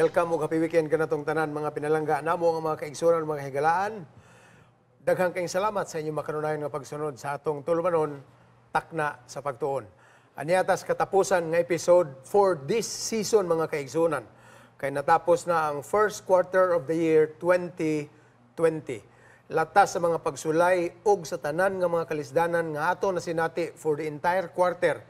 welcome ug happy weekend kanatong tanan mga pinalangga namo nga mga kaigsunan mga higalaan. Daghang kayong salamat sa inyong makanunayon nga pagsunod sa atong tulumanon takna sa pagtuon. Aniatas katapusan nga episode for this season mga kaigsunan. Kay natapos na ang first quarter of the year 2020. Latas sa mga pagsulay ug sa tanan nga mga kalisdanan nga ato na sinati for the entire quarter.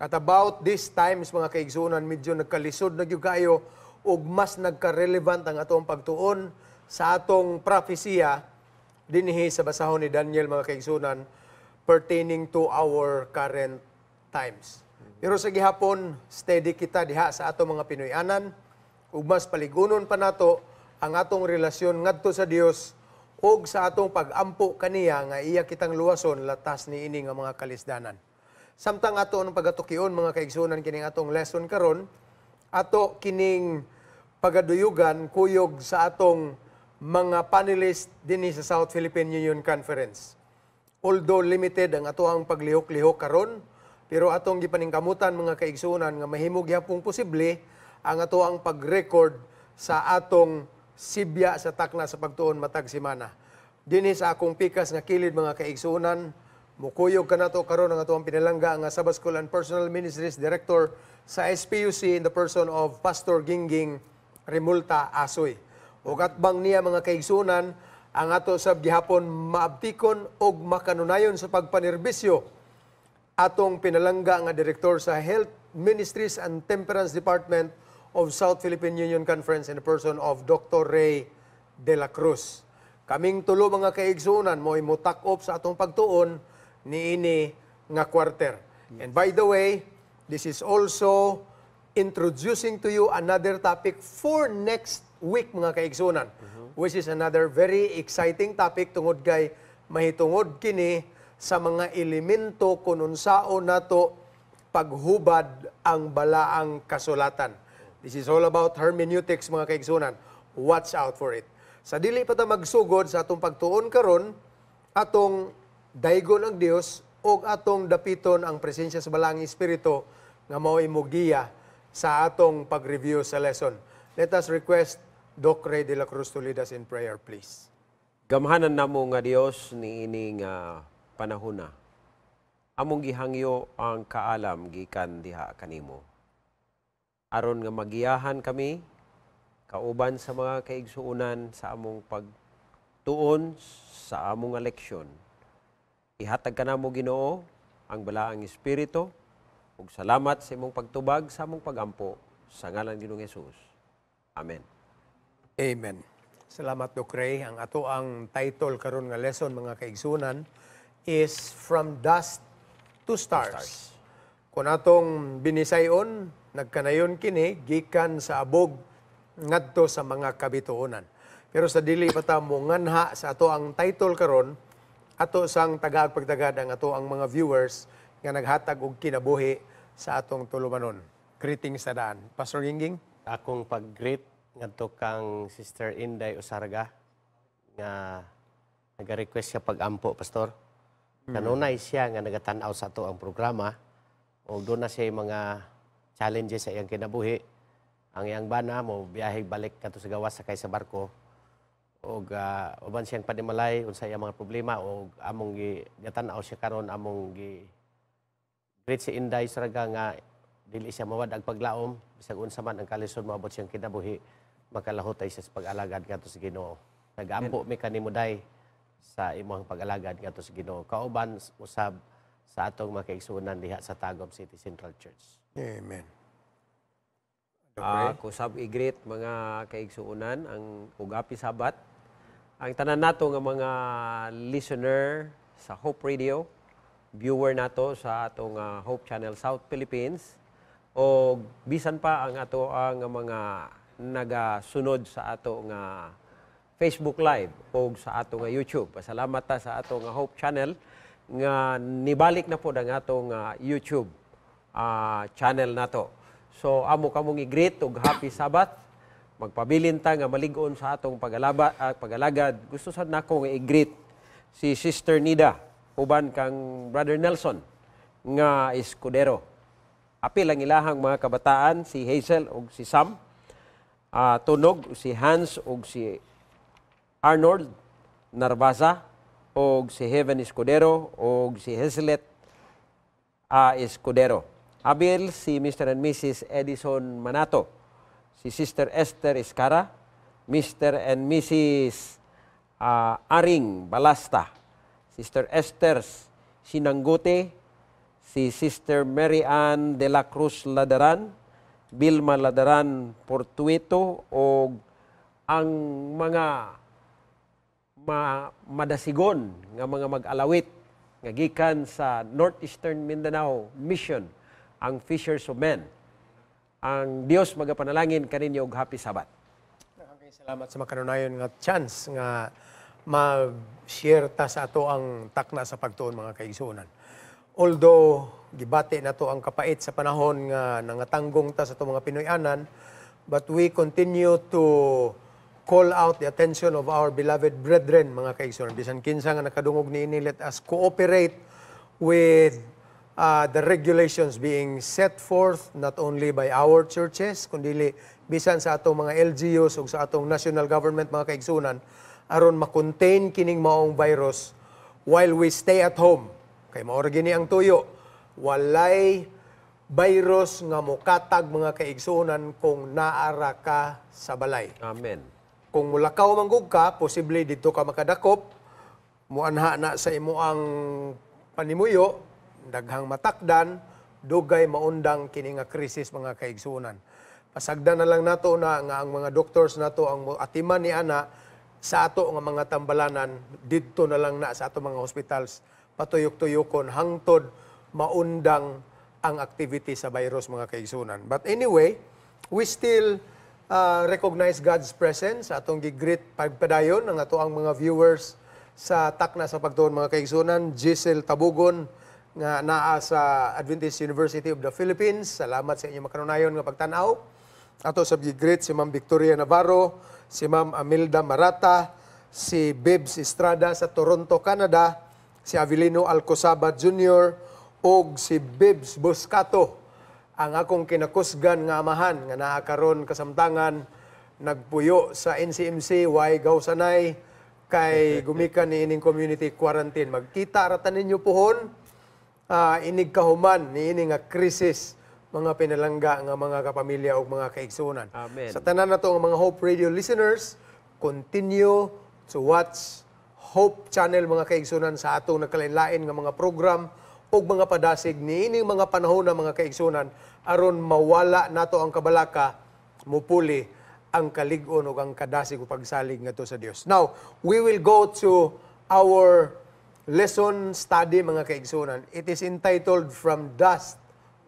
At about this times mga kaigsunan, medyo nagkalisod na gyud kayo ug mas nagka-relevant ang atong pagtuon sa atong prophesia dinhi sa basahon ni Daniel mga kaigsunan pertaining to our current times. Pero sa gihapon, steady kita diha sa atong mga Pinoyanan ug mas paligunon pa nato ang atong relasyon ngadto sa Dios ug sa atong pag-ampo kaniya nga iya kitang luwason latas niini nga mga kalisdanan. Samtang ato ang pagatukion mga kaigsunan kining atong lesson karon, ato kining pagaduyugan kuyog sa atong mga panelist dinhi sa South Philippine Union Conference. Although limited ang ato ang paglihok-lihok karon, pero atong gipaningkamutan mga kaigsunan nga mahimo gyapon posible ang ato ang pag-record sa atong sibya sa takna sa pagtuon matag semana. Dinhi sa akong pikas nga kilid mga kaigsunan, mukuyog ka na to karon ang atong pinalangga nga Sabbath School and Personal Ministries Director sa SPUC in the person of Pastor Gingging Remulta Asoy. Ug atbang niya mga kaigsunan ang ato sab gihapon maabtikon og makanunayon sa pagpanerbisyo atong pinalangga nga direktor sa Health Ministries and Temperance Department of South Philippine Union Conference in the person of Dr. Ray De La Cruz. Kaming tulo mga kaigsunan mo imutak-op sa atong pagtuon niini nga quarter. And by the way, this is also introducing to you another topic for next week mga kaigsunan, which is another very exciting topic tungod kay mahitungod kini sa mga elemento kung unsao nato paghubad ang balaang kasulatan. This is all about hermeneutics mga kaigsunan. Watch out for it. Sa dili pa ta magsugod sa atong pagtuon karon, atong daygon ang Dios ug atong dapiton ang presensya sa balaang espiritu nga mao'y mugiya sa atong pag-review sa lesson. Let us request Doc Ray De La Cruz to lead us in prayer, please. Gamhanan namo nga Dios niini nga panahona. Among gihangyo ang kaalam gikan diha kanimo. Aron nga magiyahan kami kauban sa mga kaigsuonan sa among pagtuon sa among leksyon. Ihatag ka namo Ginoo ang balaang espiritu ug salamat sa imong pagtubag sa among pagampo sa ngalan ni Ginoong Hesus. Amen. Amen. Salamat Doc Ray. Ang ato ang title karon nga lesson mga kaigsunan is From Dust to Stars. Kung atong binisayon, nagkanayon kini gikan sa abog ngadto sa mga kabituonan. Pero sa dili pa ta mo nganha sa ato ang title karon, ato sang tagaag pagtagad ang ato ang mga viewers nga naghatag og kinabuhi sa atong tulumanon. Greetings sa daan. Pastor Gingging? Akong pag-greet ngadto kang Sister Inday Usarga nga nag-request siya pag-ampo, Pastor. Kanunay siya nga nagatanaw sa ato ang programa o doon na siya mga challenges sa iyang kinabuhi. Ang iyang bana mo biyahe balik kadto sa gawas sakay sa barko og uban siyang panimalay unsa iyang mga problema og among gitanaw siya karon among great si Inday Saraga nga dili siya mawad ang paglaom bisag unsa man ang kalisod moabot siyang kinabuhi makalahutay siya sa pag-alagad ngadto sa Ginoo. Nag-ampo mi kanimo day sa imong pag-alagad ngadto sa Ginoo. Kauban usab sa atong mga kaigsuonan diha sa Tagum City Central Church. Amen. Ako sab i-greet mga kaigsuonan ang ugapi sabat. Ang tanan nato nga mga listener sa Hope Radio, viewer nato sa atong Hope Channel South Philippines o bisan pa ang ato ang mga nagasunod sa ato nga Facebook Live o sa ato nga YouTube. Pasalamat ta sa ato nga Hope Channel nga nibalik na po ang ato nga YouTube channel nato. So amo kamong i-greet og happy Sabbath. Magpabilin ta nga malig-on sa atong pagalagad. Gusto sad nako nga i-greet si Sister Nida uban kang Brother Nelson nga Escudero. Apil ang ilahang mga kabataan si Hazel ug si Sam. tunog si Hans ug si Arnold Narvaza ug si Heaven Escudero ug si Heslet Escudero. Abil si Mr. and Mrs. Edison Manato, si Sister Esther Escara, Mr. and Mrs. Aring Balasta, Sister Esther Sinanggote, si Sister Mary Ann de la Cruz Ladaran, Vilma Ladaran Portuito, o ang mga madasigon nga mga mag-alawit nga gikan sa Northeastern Mindanao Mission, ang Fishers of Men. Ang Dios magapanalangin kaninyo og happy Sabat. Salamat sa makanunayon nga chance nga mag-share ta sa ato ang takna sa pagtuon mga kaigsuonan. Although gibati na to ang kapait sa panahon nga nangatanggong ta sa itong mga Pinoyanan, but we continue to call out the attention of our beloved brethren, mga kaigsuonan. Bisan kinsa nga nakadungog niini, let us cooperate with the regulations being set forth not only by our churches, kundi bisan sa atong mga LGUs ug sa atong national government, mga kaigsuonan, aron makontain kining maong virus while we stay at home. Kay mao ra gini ang tuyo, walay virus nga mokatag, mga kaigsuonan, kung naara ka sa balay. Amen. Kung mulakaw manggug ka, posible dito ka makadakop, muanha na sa imuang panimuyo, daghang matakdan, dugay maundang kini nga krisis, mga kaigsuonan. Pasagdan na lang nato na nga ang mga doctors nato ang atiman ni ana sa ato nga mga tambalanan, didto na lang na sa ato mga hospitals, patuyok-tuyokon hangtod maundang ang activity sa virus, mga kaigsuonan. But anyway, we still recognize God's presence sa atong gigreet pagpadayon ang ato ang mga viewers sa takna sa pagtuon, mga kaigsuonan. Giselle Tabugon nga naa sa Adventist University of the Philippines, salamat sa inyong makanunayon nga pagtan-aw. Ato sa gigreet si Ma'am Victoria Navarro, si Ma'am Amilda Marata, si Bibs Estrada sa Toronto, Canada, si Avelino Alcosaba Jr., o si Bibs Buscato, ang akong kinakusgan nga amahan nga naakaron kasamtangan nagpuyo sa NCMC Y Gausanay kay gumikan ni ining community quarantine. Magkita ratan ninyo pohon inig kahuman ni ining nga krisis, mga pinalangga nga mga kapamilya o mga kaigsuonan. Amen. Sa tanan na to, mga Hope Radio listeners, continue to watch Hope Channel, mga kaigsuonan, sa atong nagkalain-lain nga mga program o mga padasig ni ining mga panahon na, mga kaigsuonan, aron mawala nato ang kabalaka, mupuli ang kalig-on o ang kadasig o pagsalig ngadto sa Dios. Now, we will go to our lesson study, mga kaigsuonan. It is entitled From Dust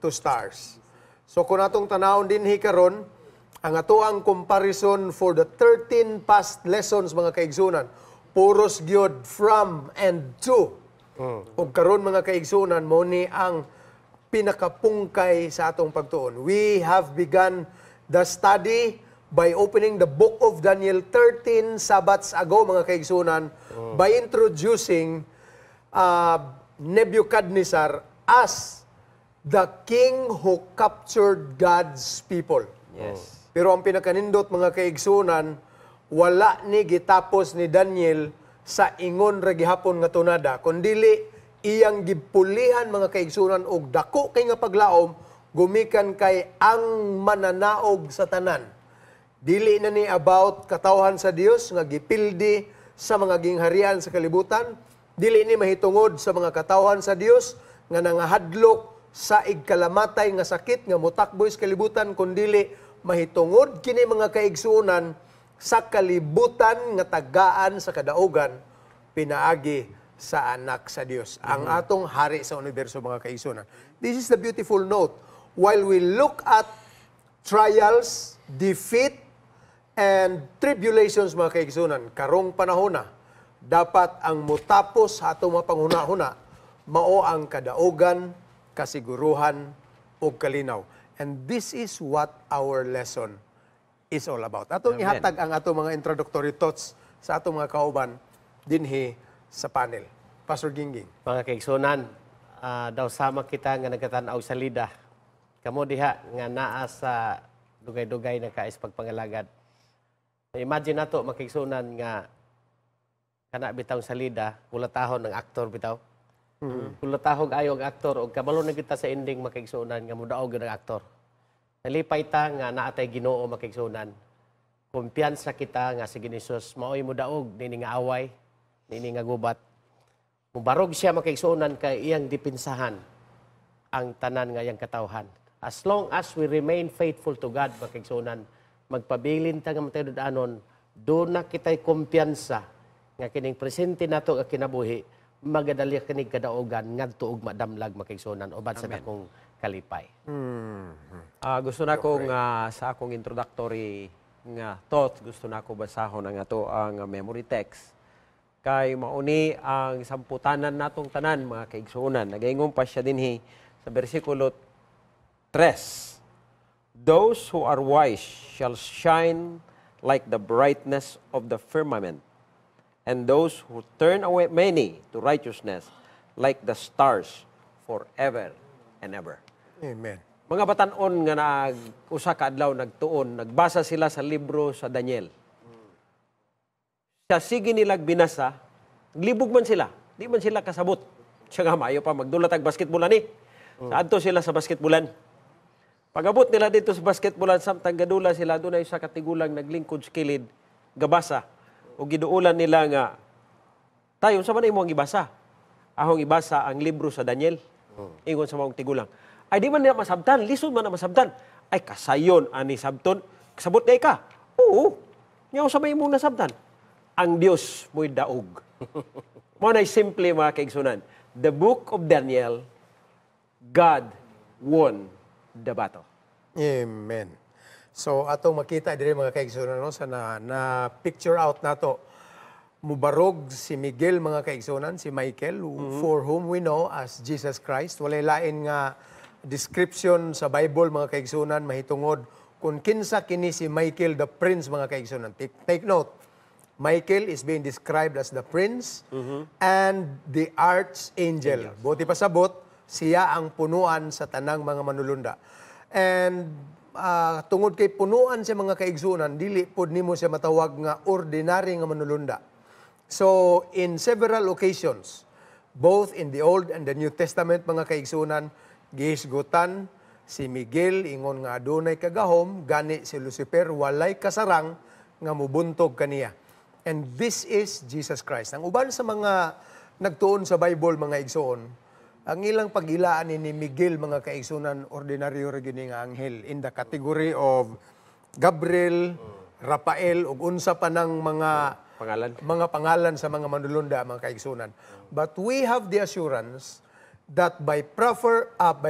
to Stars. So kung atong tanawon din karon ang ato ang comparison for the 13 past lessons, mga kaigsuonan, puros gyud from and to. Ug karon, mga kaigsuonan, mo ni ang pinakapungkay sa atong pagtuon. We have begun the study by opening the book of Daniel 13 Sabbats ago, mga kaigsuonan, by introducing Nebuchadnezzar as the king who captured God's people. Yes. Pero ang pinakanindot, mga kaigsuonan, wala ni gitapos ni Daniel sa ingon ra gihapon nga tunada, kundili iyang gipulihan, mga kaigsuonan, og dako kay nga paglaom gumikan kay ang mananaog sa tanan. Dili na ni about katawhan sa Dios nga gipildi sa mga gingharian sa kalibutan, dili ni mahitungod sa mga katawhan sa Dios nga nangahadlok sa igkalamatay nga sakit nga motakboy sa kalibutan, kundili mahitungod kini, mga kaigsuonan, sa kalibutan nga tagaan sa kadaugan pinaagi sa anak sa Dios, ang atong hari sa universo, mga kaigsuonan. This is the beautiful note. While we look at trials, defeat, and tribulations, mga kaigsuonan, karong panahon na, dapat ang mutapos sa atong mga panghuna-huna mao ang kadaugan, kasiguruhan, o kalinaw. And this is what our lesson is all about. Atong Amen. ihatag ang atong mga introductory thoughts sa atong mga kauban dinhi sa panel. Pastor Gingging. Mga kaigsuonan, daw sama kita nga nagkatanaw sa lida. Kamo diha nga naa sa dugay-dugay na kais pagpangalagad. Imagine nato makigsunan nga kana bitaw salida, kulatahon ng aktor bitaw. Kulatahog ayo ang aktor og kabalo na kita sa ending makigsunan nga mudaog ang aktor. Nalipay ta nga naatay Ginoo makigsunan. Kumpiyansa kita nga si Ginisus maoy mudaog nini nga away, nini nga gubat. Mubarog siya makigsunan kay iyang dipinsahan ang tanan nga iyang katawhan. As long as we remain faithful to God, makigsunan, magpabilin ta nga matayudanon, do na kita'y kumpiyansa nga kining presente nato nga kinabuhi, magadali kining kadaogan ngadto og madamlag makigsunan uban sa dakong kalipay. Gusto na kong sa akong introductory nga thoughts, gusto na ko basahon ang ato ang memory text. Kay mauni ang samputanan natong tanan mga kaigsuonan. Nagaingon pa siya dinhi sa bersikulo 3. Those who are wise shall shine like the brightness of the firmament, and those who turn away many to righteousness like the stars forever and ever. Amen. Mga batanon nga usa ka adlaw nagtuon, nagbasa sila sa libro sa Daniel. Sa sige nilag binasa, libog man sila. Di man sila kasabot. Siya nga maayo pa magdulat ang basketballan ni. Saadto sila sa basketballan. Pag-abot nila dito sa basketballan, samtang gadula sila, doon ay sa katigulang naglingkod sa kilid, gabasa. O giduulan nila nga, tayo, sa man mo ang ibasa? Ahong ibasa ang libro sa Daniel. Ingon sa mga tigulang. Ay, di man nila masabtan. Lisod man na masabtan. Ay, kasayon, ani sabton. Kasabot na ka. Oo. Ngayon sa may mong nasabtan. Ang Diyos mo'y daog. Mo na simple mga kaigsunan. The book of Daniel, God won the battle. Amen. So atong makita diri mga kaigsunan no sa na picture out nato mubarog si Miguel mga kaigsunan, si Michael for whom we know as Jesus Christ. Walay lain nga description sa Bible mga kaigsunan mahitungod kung kinsa kini si Michael the prince mga kaigsunan. Take note. Michael is being described as the prince and the archangel. Buti pa sabot, siya ang punuan sa tanang mga manulunda. And tungod kay punuan sa mga kaigsunan, dili pod nimo siya matawag nga ordinary nga manulunda. So, in several occasions, both in the Old and the New Testament mga kaigsunan, gihisgutan si Miguel ingon nga adunay kagahom, gani si Lucifer walay kasarang nga mubuntog kaniya. And this is Jesus Christ. Ang uban sa mga nagtuon sa Bible mga igsoon, ang ilang pagilaan ni Miguel mga kaigsunan ordinaryo ra gini nga anghel in the category of Gabriel, Rafael ug unsa pa nang mga pangalan sa mga manulunda mga kaigsunan. But we have the assurance that by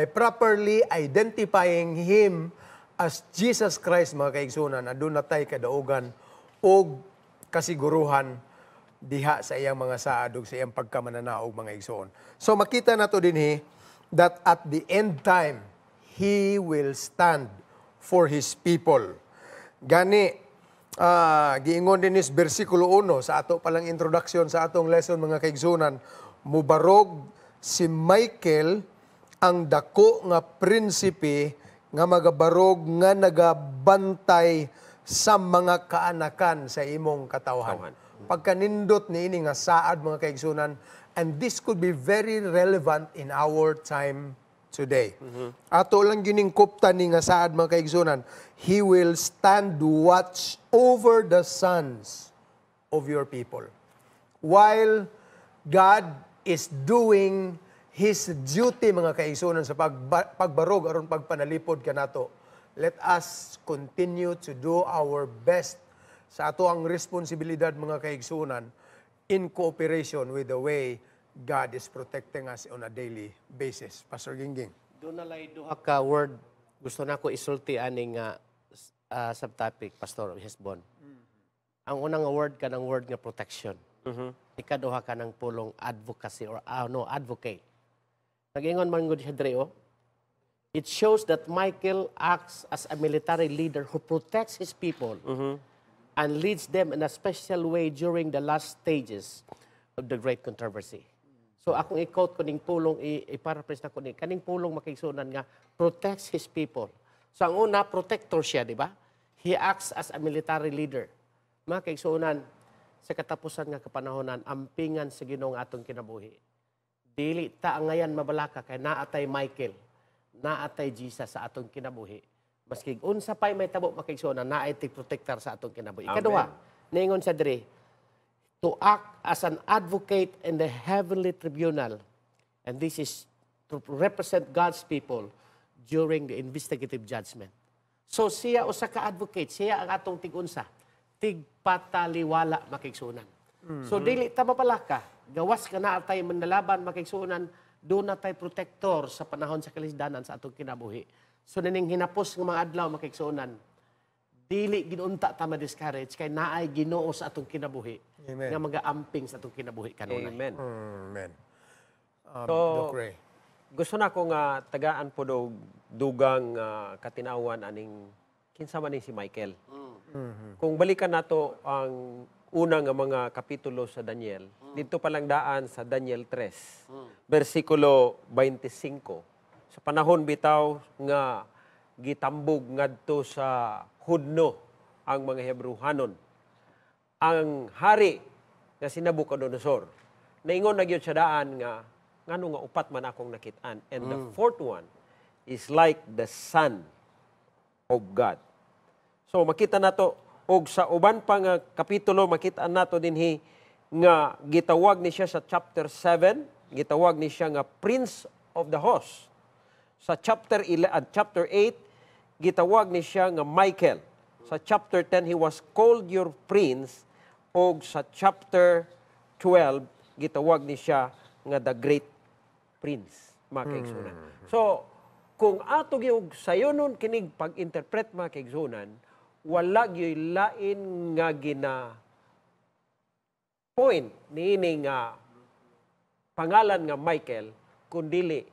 properly identifying him as Jesus Christ mga kaigsunan, aduna tay kadaugan og kasiguruhan diha sa iyang mga saad ug sa iyang pagkamananaog mga igsoon. So makita nato dinhi that at the end time he will stand for his people. Gani giingon din is bersikulo 1 sa ato palang introduction sa atong lesson mga kaigsunan, mubarog si Michael ang dako nga prinsipe nga magabarog nga nagabantay sa mga kaanakan sa imong katawhan. Pagkanindot ni ini nga saad mga kaigsunan, and this could be very relevant in our time today. Ato lang giningkuptan ni nga saad mga kaigsunan, he will stand watch over the sons of your people. While God is doing his duty mga kaigsunan sa pagbarog aron pagpanalipod kanato, let us continue to do our best sa ato ang responsibilidad mga kaigsunan in cooperation with the way God is protecting us on a daily basis. Pastor Gingging. Doon nalay duha ka word gusto na ko isulti aning subtopic, Pastor Hesbon. Ang unang word ka ng word nga protection. Ikaduha ka ng pulong advocacy or advocate. Nag-ingon man gud siya Dreo, it shows that Michael acts as a military leader who protects his people and leads them in a special way during the last stages of the great controversy. So akong i-quote ko ning pulong, i-paraphrase na ko ni kaning pulong makigsunan nga protects his people. So ang una, protector siya, di ba? He acts as a military leader. Mga kaigsuonan, sa katapusan nga kapanahonan, ampingan sa Ginoo nga atong kinabuhi. Dili ta ngayon mabalaka kay naatay Michael, naatay Jesus sa atong kinabuhi. Maski unsa pay may tabo makaigsuonan, naay ti protector sa atong kinabuhi. Ikaduha, niingon sa diri, to act as an advocate in the heavenly tribunal. And this is to represent God's people during the investigative judgment. So siya usa ka advocate, siya ang atong tigunsa, tigpataliwala makigsunan. So dili ta mapalaka, gawas ka na atay manlalaban makigsunan, do na tay protector sa panahon sa kalisdanan sa atong kinabuhi. So nining hinapos nga mga adlaw makigsunan, dili ginunta ta ma-discourage kay naay Ginoo sa atong kinabuhi. Amen. Nga magaamping sa atong kinabuhi kanunay. Amen. Amen. So, Doc Ray. gusto na ko nga tagaan po dugang katinawan aning kinsa man ni si Michael. Kung balikan nato ang unang nga mga kapitulo sa Daniel, dito pa lang daan sa Daniel 3, versikulo 25. Sa panahon bitaw nga gitambog ngadto sa Hudno ang mga Hebrehanon. Ang hari nga si Nabucodonosor, naingon na gyud sa daan nga ngano nga upat man akong nakit-an. And the fourth one is like the Son of God. So makita nato og sa uban pa nga kapitulo makita nato dinhi nga gitawag ni siya sa chapter 7, gitawag ni siya nga Prince of the Host. Sa chapter 8, gitawag ni siya nga Michael. Sa chapter 10, he was called your prince. O sa chapter 12, gitawag ni siya nga the great prince. Mga kaigsunan. So, kung ato gyud sayonon kinig pag-interpret mga kaigsunan, wala gyud lain nga point niini nga pangalan nga Michael kundili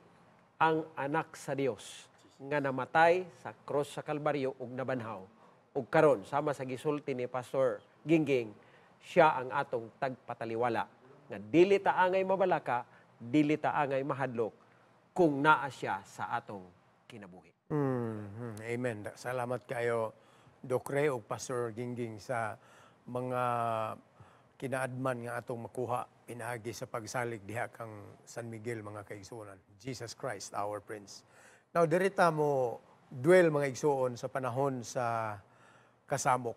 ang anak sa Dios nga namatay sa cross sa Kalbaryo ug nabanhaw. Ug karon sama sa gisulti ni Pastor Gingging, siya ang atong tagpataliwala nga dili ta angay mabalaka, dili ta angay mahadlok kung naa siya sa atong kinabuhi. Amen. Salamat kayo, Doc Ray o Pastor Gingging sa mga kinaadman nga atong makuha pinaagi sa pagsalig diha kang San Miguel mga kaigsuonan. Jesus Christ, our Prince. Now, dirita mo dwell mga igsuon sa panahon sa kasamok.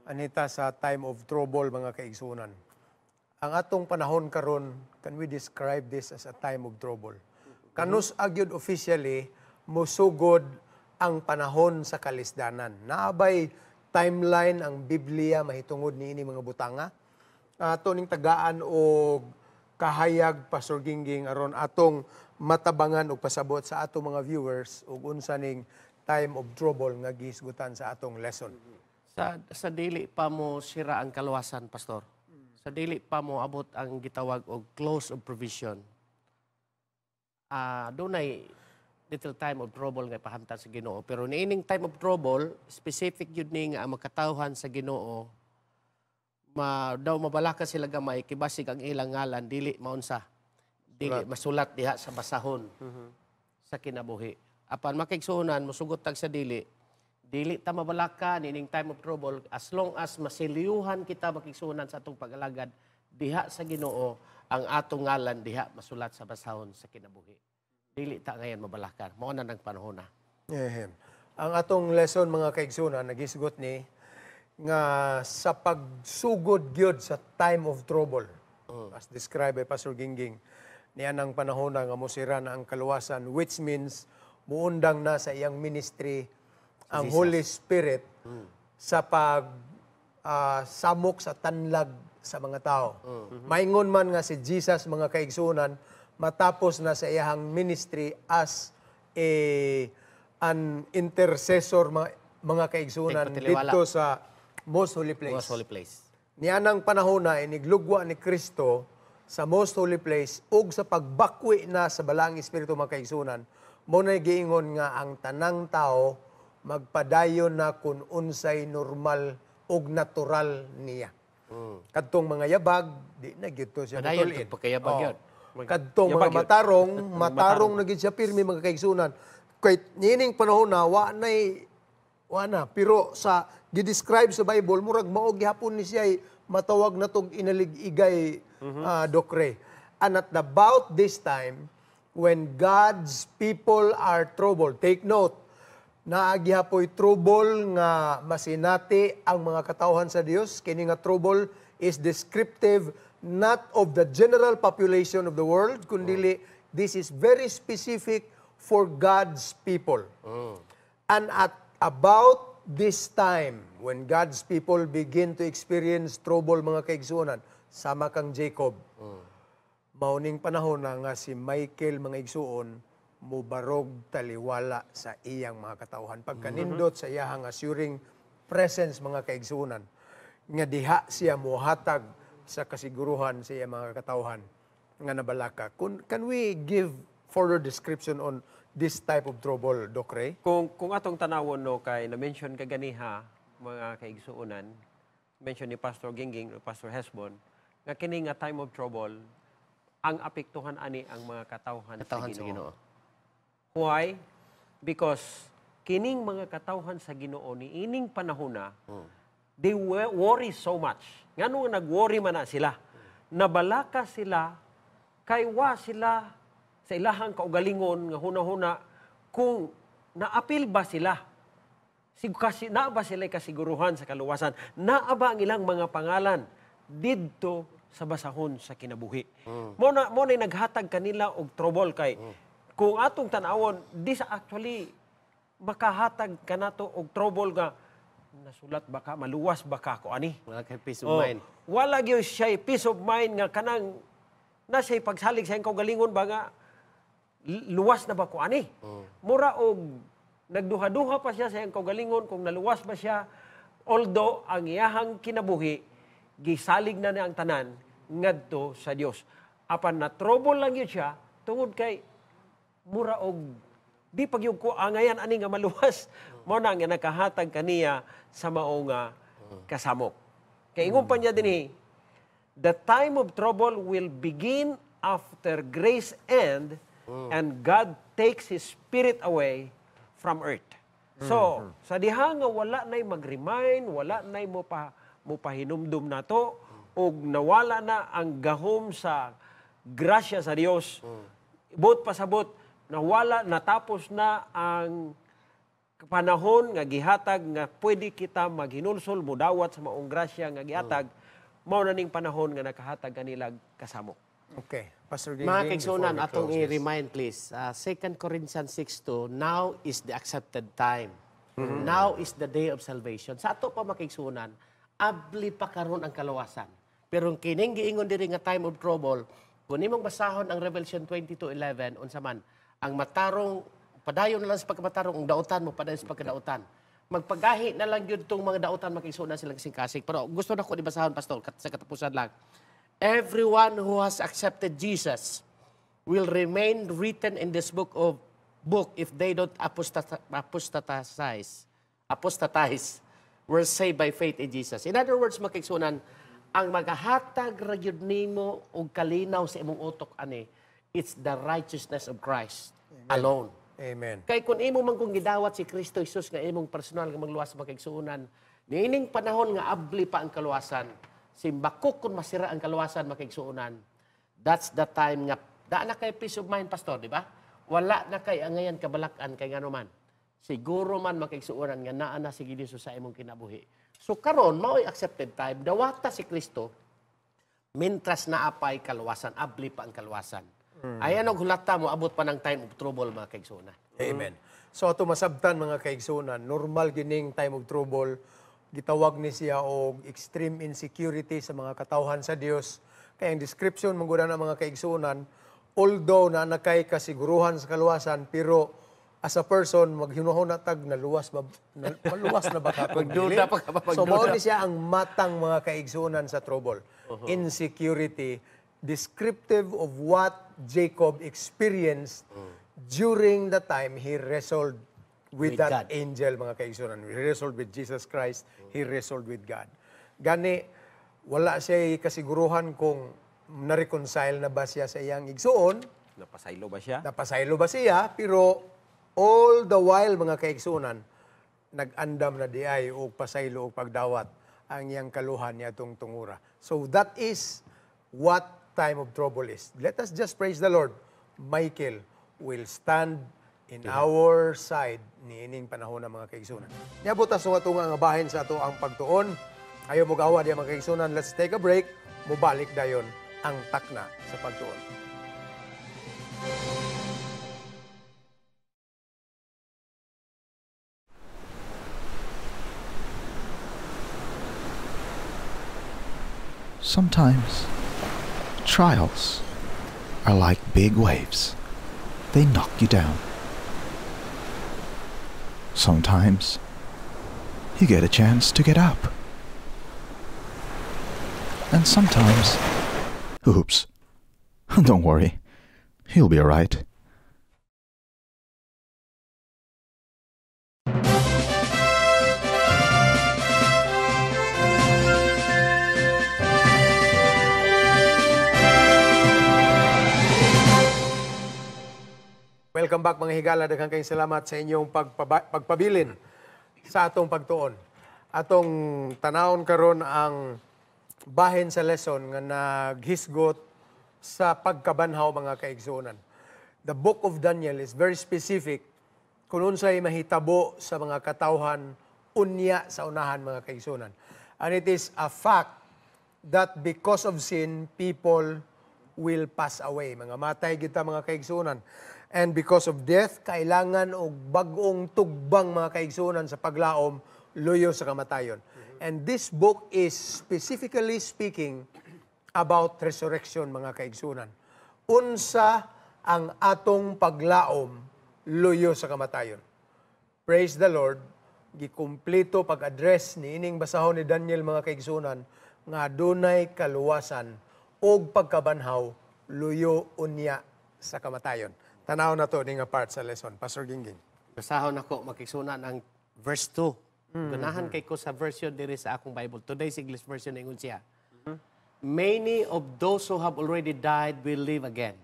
Anita sa time of trouble mga kaigsuonan. Ang atong panahon karon, can we describe this as a time of trouble? Kanus agyod officially musugod ang panahon sa kalisdanan. Naabay timeline ang Biblia mahitungod niini mga butanga. Ato ning tagaan og kahayag Pastor Gingging aron atong matabangan og pasabot sa atong mga viewers ug unsa ning time of trouble nga gihisgutan sa atong lesson. Sa dili pa mo sira ang kaluwasan, Pastor. Sa dili pa mo abot ang gitawag og close of provision. Dunay little time of trouble nga pahamtang sa Ginoo, pero niining time of trouble specific yun ni nga ang makatawhan sa Ginoo daw mabalaka sila gamay kibasig ang ilang ngalan dili maunsa, dili masulat diha sa basahon sa kinabuhi. Apan makaigsuonan mosugot tag sa dili ta mabalaka nining time of trouble as long as masiliyuhan kita makigsuonan sa atong pag-alagad diha sa Ginoo, ang atong ngalan diha masulat sa basahon sa kinabuhi. Dili ta ngayon mabalakan. Mao na nang panahon na. Ang atong lesson mga kaigsuonan nagisgot ni nga sa pagsugod gyud sa time of trouble. As described by Pastor Gingging, niya nang panahon na nga musira na ang kaluwasan, which means muundang na sa iyang ministry ang Jesus. Holy Spirit sa pag samok sa tanlag sa mga tao. Maingon man nga si Jesus mga kaigsuonan matapos na sa iyang ministry as an intercessor mga kaigsuonan Tigpatiliwala. dito sa Most Holy Place. Most holy place. Niyanang panahon na iniglugwa ni Kristo sa Most Holy Place ug sa pagbakwi na sa Balang Espiritu mga kaigsuonan, mo na giingon nga ang tanang tao magpadayon na kung unsay normal ug natural niya. Kadtong mga yabag, di na gyud to siya Padayon mutulin. to pagkayabag yun. Kadtong Yabag mga yun. matarong na gyud siya pirmi mga kaigsuonan. Kay nining panahon na wa na pero sa gi-describe sa Bible murag mao gihapon ni siya matawag na tong inalig-igay dokre. And at about this time when God's people are troubled, take note, naagihapoy trouble nga masinati ang mga katawhan sa Dios. Kini nga trouble is descriptive not of the general population of the world, kundi this is very specific for God's people. And at about this time, when God's people begin to experience trouble, mga kaigsuonan, sama kang Jacob, mauning panahon na nga si Michael, mga igsuon, mubarog taliwala sa iyang mga katawhan. Pagkanindot sa iyang assuring presence, mga kaigsuonan, nga diha siya muhatag sa kasiguruhan sa iyang mga katawhan nga nabalaka. Can we give further description on this type of trouble, Doc Ray? Kung atong tanawon no kay na-mention kaganiha mga kaigsuonan, mention ni Pastor Gingging o Pastor Hesbon, nga kini nga time of trouble ang apektuhan ani ang mga katawhan sa Ginoo. Why? Because kining mga katawhan sa Ginoo ni ining panahon na they worry so much. Ngano nag-worry man na sila. Nabalaka sila kay wa sila sa ilahang kaugalingon nga huna-huna kung naapil ba sila. Na ba sila kasiguruhan sa kaluwasan? Naa ba ang ilang mga pangalan didto sa basahon sa kinabuhi? Mo na naghatag kanila og trouble kay kung atong tanawon, this actually makahatag kanato og trouble nga nasulat baka maluwas baka ko ani. Wala kay peace of mind. Wala gyud siya peace of mind nga kanang na siya pagsalig sa iyang kaugalingon ba nga luwas na ba ko ani. Mura og nagduha-duha pa siya sa iyang kaugalingon kung naluwas ba siya, although ang iyahang kinabuhi gisalig na niya ang tanan ngadto sa Dios. Apan na trouble lang yun siya tungod kay mura og di pagyug ko angayan ani nga maluwas mo na nga nakahatag kaniya sa mao nga kasamok. Kay ingon pa niya dinhi, the time of trouble will begin after grace end and God takes His Spirit away from earth. So, sa diha nga wala nay mag-remind, wala nay mo pahinumdum nato og nawala na ang gahom sa grasya sa Dios. Bot pasabot nawala, natapos na ang panahon nga gihatag nga pwede kita maghinulsol, mudawat sa maong grasya nga gihatag, mao na ning panahon nga nakahatag kanila kasamok. Okay. Pastor Gingging, Mga kaigsunan, before we atong close this. i-remind please, 2 Corinthians 6:2, now is the accepted time. Now is the day of salvation. Sa ato pa mga kaigsunan, abli pa karon ang kalawasan. Pero kining giingon diri nga time of trouble, kung imong basahon ang Revelation 22:11 unsa man, ang matarong, padayon na lang sa pagkamatarong, ang dautan mo, padayon sa pagkadautan. Magpagahi na lang yun itong mga dautan, makikisuna silang kasing-kasing. Pero gusto na ko ibasahon, Pastor, sa katapusan lang. Everyone who has accepted Jesus will remain written in this book if they don't apostatize, were saved by faith in Jesus. In other words, makiksunan, ang maghahatag ragyod nimo og kalinaw sa imong utok ani, it's the righteousness of Christ alone. Amen. Kay kung imo man kung gidawat si Kristo Jesus nga imong personal nga magluwas sa makigsuunan, niining panahon nga abli pa ang kaluwasan, simbakok kung masira ang kaluwasan makigsuunan, that's the time nga, daan na kay peace of mind, Pastor, di ba? Wala na kay angayan kabalakan kay ngano man. Siguro man makigsuunan nga naa na si Jesus sa imong kinabuhi. So karon mao'y accepted time, dawata si Kristo, mintras naapay kaluwasan, abli pa ang kaluwasan. Ayan og hulata mo, abot pa ng time of trouble, mga kaigsunan. Amen. So ato masabtan mga kaigsunan, normal gining time of trouble, gitawag ni siya og extreme insecurity sa mga katawhan sa Dios. Kaya ang description mangguda ng mga kaigsunan, although na nakay kasiguruhan sa kaluwasan, pero as a person maghinuhon natag maluwas na baka Magduda pa ka ba? So mao ni siya ang matang mga kaigsunan sa trouble. Insecurity, descriptive of what Jacob experienced during the time he wrestled with that God. angel, mga kaigsunan. He wrestled with Jesus Christ. He wrestled with God. Gani, wala siya kasiguruhan kung na-reconcile na ba siya sa iyang igsuon, Napasaylo ba siya? napasaylo ba siya, pero all the while mga kaigsunan, nag-andam na diay o pasaylo o pagdawat ang iyang kaluhan niya itong tungura. So that is what time of trouble is. Let us just praise the Lord. Michael will stand in our side niining panahon ng mga kaigsunan. Niabot sa nga tunga nga bahin sa ato ang pagtuon. Ayaw mo gawa diya mga kaigsunan. Let's take a break. Mubalik dayon ang takna sa pagtuon. Sometimes, trials are like big waves. They knock you down. Sometimes, you get a chance to get up. And sometimes, oops, don't worry, you'll be alright. Welcome back mga higala. Daghang kayong salamat sa inyong pagpabilin sa atong pagtuon. Atong tanawon karon ang bahin sa lesson nga naghisgot sa pagkabanhaw mga kaigsunan. The book of Daniel is very specific kung unsay mahitabo sa mga katawhan unya sa unahan mga kaigsunan. And it is a fact that because of sin, people will pass away. Mga matay kita mga kaigsunan. And because of death, kailangan og bagong tugbang mga kaigsunan sa paglaom, luyo sa kamatayon. And this book is specifically speaking about resurrection mga kaigsunan. Unsa ang atong paglaom, luyo sa kamatayon. Praise the Lord, gikumpleto pag-address ni ining basahon ni Daniel mga kaigsunan, nga dunay kaluwasan o pagkabanhaw, luyo unya sa kamatayon. Tanaw na to ni nga part sa lesson. Pastor Gingging. Basahon ako makiksunan ang verse 2. Ganahan kay ko sa version diri sa akong Bible. Today's English version ingon siya. Many of those who have already died will live again.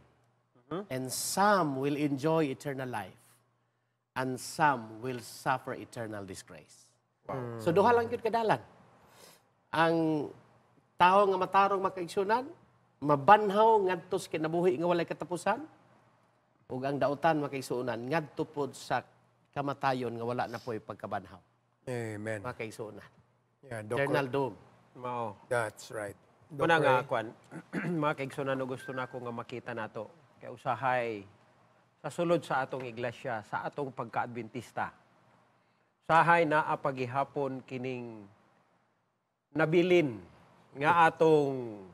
And some will enjoy eternal life. And some will suffer eternal disgrace. So duha lang yun kadalan. Ang tao nga matarong makaigsunan, mabanhaw ngadto sa kinabuhi nga walay katapusan, ug ang dautan makaigsunan ngadto pod sa kamatayon nga wala na po'y pagkabanhaw. Amen. Makaigsunan. Yeah, Eternal doom. Mao. That's right. Muna nga, kwan, mga kaigsunan, gusto na ko nga makita nato. Kaya usahay, sa sulod sa atong iglesia, sa atong pagka-adventista, usahay na apagihapon kining nabilin nga atong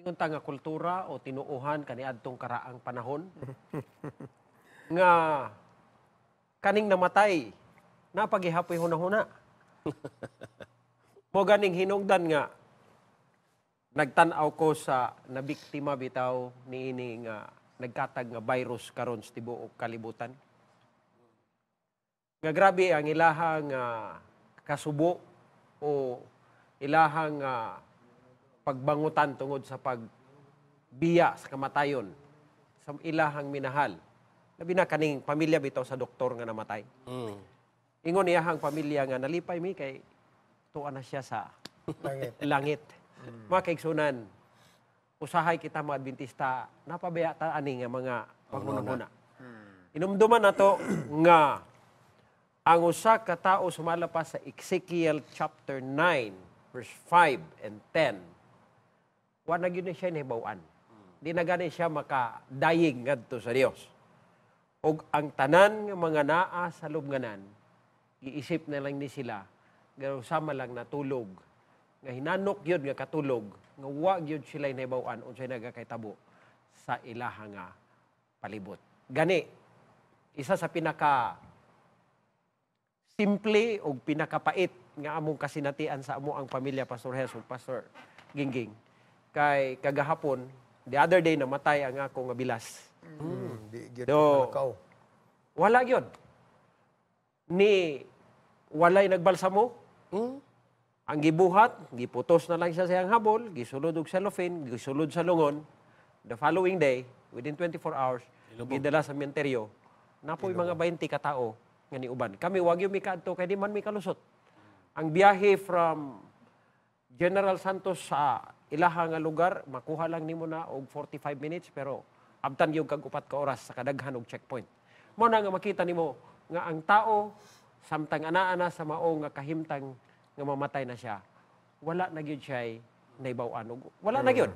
mingunta nga kultura o tinuuhan kaniadtong karaang panahon nga kaning namatay napagihapoy hunahuna. Mo ganing hinungdan nga nagtan-aw ko sa nabiktima bitaw niini nga nagkatag nga virus karon sa tibuok kalibutan. Nga grabe ang ilahang kasubo o ilahang pagbangutan tungod sa pagbiya sa kamatayon sa ilahang minahal. Labi na kaning pamilya bitaw sa doktor nga namatay. Ingon iyahang pamilya nga nalipay mi kay tuwa na siya sa langit. Mga kaigsunan, usahay kita mga Adventista, napabaya ta ani nga mga pagmunahuna. Inumduman nato nga ang usa ka tawo sumalapas sa Ezekiel chapter 9 verse 5 and 10. Wa na gyud siya nahibaw-an. Di na gani siya makadayig ngadto sa Dios. Og ang tanan nga mga naa sa lubnganan, giisip na lang ni sila, nga sama lang natulog, nga hinanok yun nga katulog, nga wa yun sila nahibaw-an unsay nagakahitabo sa ilaha nga palibot. Gani, isa sa pinaka simple o pinakapait nga among kasinatian sa amo ang pamilya Pastor Jesus, Pastor Gingging. Kay kagahapon, the other day namatay ang ako nga bilas. Wala yun. Ni walay nagbalsamo. Ang gibuhat, giputos na lang siya sa habol, gisulod og cellophane, gisulod sa lungon. The following day, within 24 hours, gidala sa sementeryo napoy mga 20 ka tao nga niuban. Kami wag yung mikadto kay di man mi kalusot. Ang biyahe from General Santos sa ilaha nga lugar, makuha lang nimo na og 45 minutes pero abtan yung kag upat ka oras sa kadaghan og checkpoint. Mao na nga makita nimo nga ang tao samtang ana-ana sa mao nga kahimtang nga mamatay na siya, wala na gyud siya naibaw-an. Wala na gyud.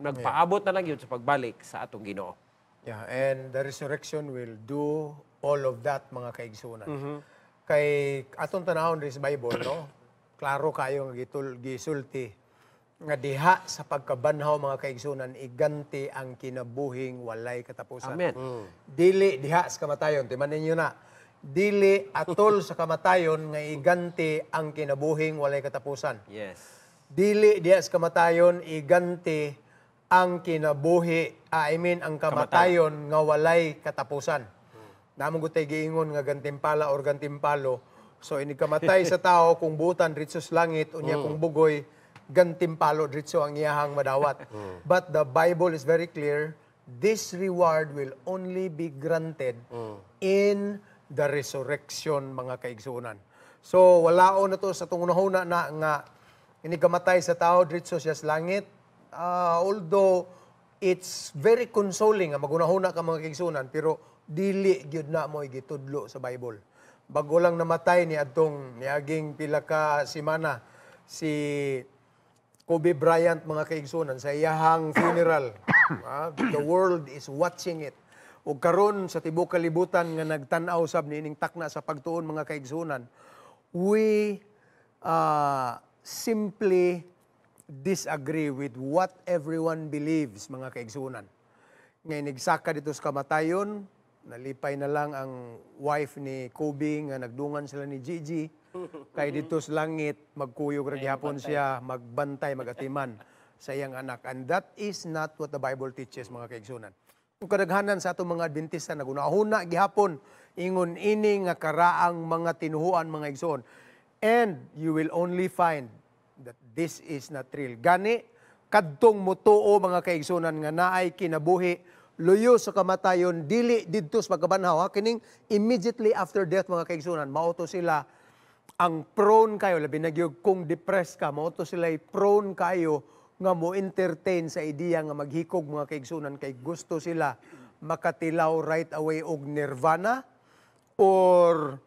Nagpaabot na lang gyud sa pagbalik sa atong Ginoo. Yeah, and the resurrection will do all of that, mga kaigsunan. Kay atong tanahon rin sa Bible, no? Klaro kayo nga gisulti nga diha sa pagkabanhaw, mga kaigsunan, iganti ang kinabuhing walay katapusan. Amen. Dili diha sa kamatayon, timan ninyo na. Dili atol sa kamatayon nga iganti ang kinabuhing walay katapusan. Yes. Dili diha sa kamatayon iganti ang kinabuhi, ang kamatayon nga walay katapusan. Namong gutay giingon nga gantimpala or gantimpalo. So ini kamatay sa tao kung butan dritso sa langit unya kung bugoy gantimpalo dritso ang iyahang madawat. But the Bible is very clear, this reward will only be granted in the resurrection, mga kaigsunan. So walaon na to sa tungunahuna na nga ini kamatay sa tao dritso siya sa langit. Although it's very consoling nga magunahuna ka, mga kaigsunan, pero dili gyud na mo gitudlo sa Bible. Bago lang namatay ni adtong niaging pila ka semana si Kobe Bryant, mga kaigsunan, sa iyahang funeral. The world is watching it. Ug karon sa tibuok kalibutan nga nagtan-aw sab niining takna sa pagtuon, mga kaigsunan, we simply disagree with what everyone believes, mga kaigsunan. Ngayon, nagsaka dito sa kamatayon, nalipay na lang ang wife ni Kobe nga nagdungan sila ni Gigi. Kay dito sa langit, magkuyog ra gihapon siya, magbantay, magatiman sa iyang anak. And that is not what the Bible teaches, mga kaigsunan. Kung kadaghanan sa atong mga Adventista, nagunahuna gihapon, ingon ini nga karaang mga tinuhuan, mga igsoon. And you will only find that this is not real. Gani, kadtong mutuo, mga kaigsunan, nga naay kinabuhi, luyo sa kamatayon, dili didto sa pagkabanhaw. Kining immediately after death, mga kaigsunan, mauto sila ang prone kayo, labi nagyog kung depressed ka, mauto sila prone kayo nga mo entertain sa ideya nga maghikog, mga kaigsunan, kay gusto sila makatilaw right away og nirvana or